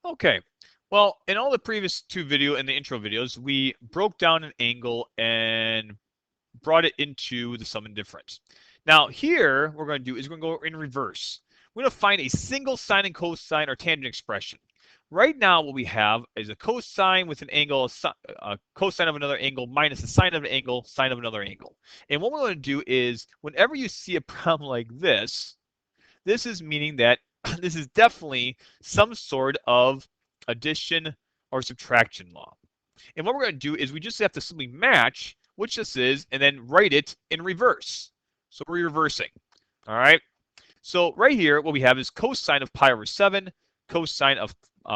Okay, well, in all the previous two video and the intro videos, we broke down an angle and brought it into the sum and difference. Now here, what we're going to do is we're going to go in reverse. We're going to find a single sine and cosine or tangent expression. Right now, what we have is a cosine with an angle, a cosine of another angle minus a sine of an angle, sine of another angle. And what we're going to do is, whenever you see a problem like this is meaning that this is definitely some sort of addition or subtraction law. And what we're going to do is we just have to simply match which this is and then write it in reverse. So we're reversing. All right. So right here, what we have is cosine of pi over 7, cosine of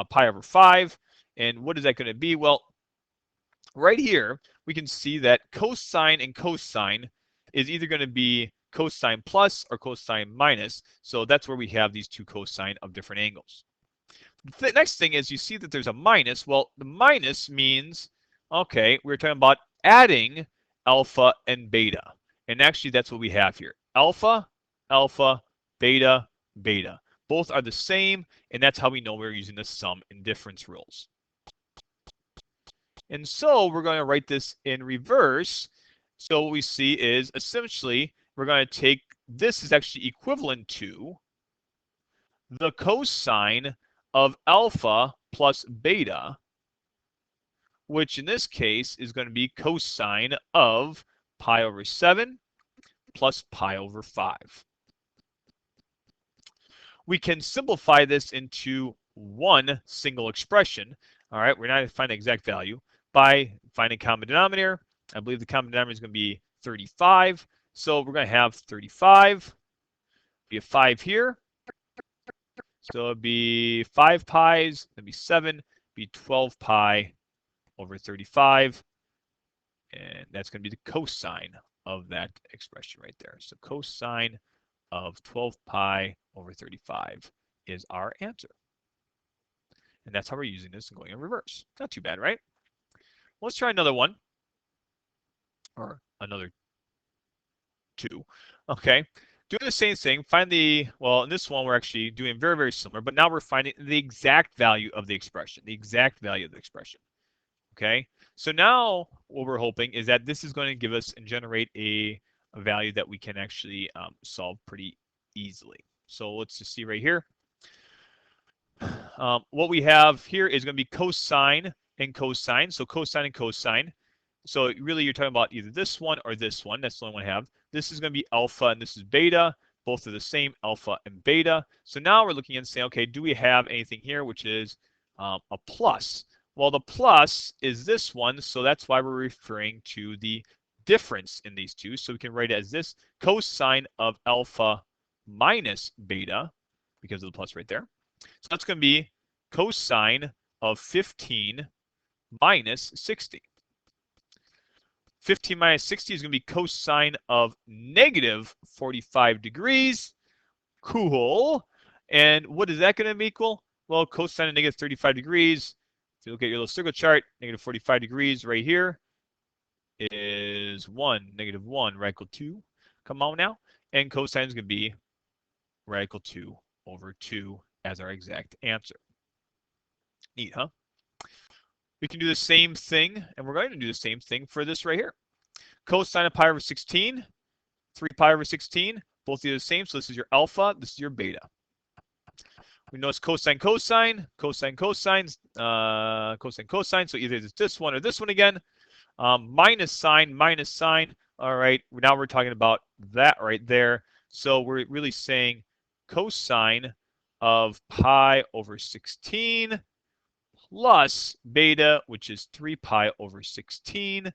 pi over 5. And what is that going to be? Well, right here, we can see that cosine and cosine is either going to be cosine plus or cosine minus. So that's where we have these two cosine of different angles. The next thing is you see that there's a minus. Well, the minus means, okay, we're talking about adding alpha and beta. And actually, that's what we have here. Alpha, alpha, beta, beta. Both are the same, and that's how we know we're using the sum and difference rules. And so we're going to write this in reverse. So what we see is essentially we're going to take this is actually equivalent to the cosine of alpha plus beta, which in this case is going to be cosine of pi over 7 plus pi over 5. We can simplify this into one single expression. All right, we're not going to find the exact value by finding common denominator. I believe the common denominator is going to be 35. So we're going to have 35, be a 5 here. So it'd be 5 pi's, it'd be 7, be 12 pi over 35. And that's going to be the cosine of that expression right there. So cosine of 12 pi over 35 is our answer. And that's how we're using this and going in reverse. Not too bad, right? Let's try another one. Or another two. Okay. Doing the same thing, find the, well, in this one, we're actually doing very, very similar, but now we're finding the exact value of the expression, the exact value of the expression. Okay. So now what we're hoping is that this is going to give us and generate a value that we can actually solve pretty easily. So let's just see right here. What we have here is going to be cosine and cosine. So cosine and cosine. So really you're talking about either this one or this one. That's the only one I have. This is going to be alpha and this is beta. Both are the same, alpha and beta. So now we're looking and saying, okay, do we have anything here which is a plus? Well, the plus is this one, so that's why we're referring to the difference in these two. So we can write it as this cosine of alpha minus beta, because of the plus right there. So that's going to be cosine of 15 minus 60. 15 minus 60 is going to be cosine of negative 45 degrees. Cool. And what is that going to equal? Well, cosine of negative 35 degrees. If you look at your little circle chart, negative 45 degrees right here is 1, negative 1, radical 2. Come on now. And cosine is going to be radical 2 over 2 as our exact answer. Neat, huh? We can do the same thing, and we're going to do the same thing for this right here. Cosine of pi over 16, 3 pi over 16, both are the same, so this is your alpha, this is your beta. We know it's cosine, cosine, cosine, cosine, cosine, cosine, so either it's this one or this one again. Minus sine, minus sine. All right, now we're talking about that right there. So we're really saying cosine of pi over 16 plus beta, which is 3 pi over 16,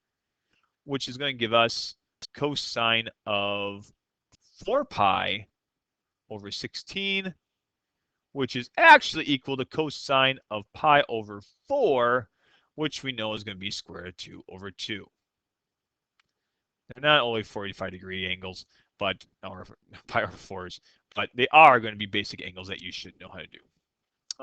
which is going to give us cosine of 4 pi over 16, which is actually equal to cosine of pi over 4, which we know is going to be square root of 2 over 2. They're not only 45-degree angles, but or pi over 4s, but they are going to be basic angles that you should know how to do.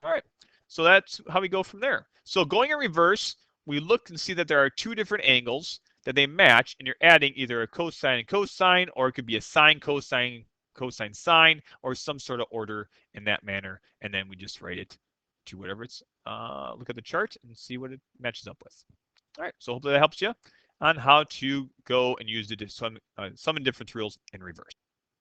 All right, so that's how we go from there. So going in reverse, we look and see that there are two different angles that they match, and you're adding either a cosine and cosine, or it could be a sine, cosine, cosine, sine, or some sort of order in that manner, and then we just write it to whatever it's, look at the chart and see what it matches up with. All right, so hopefully that helps you on how to go and use the sum and difference rules in reverse.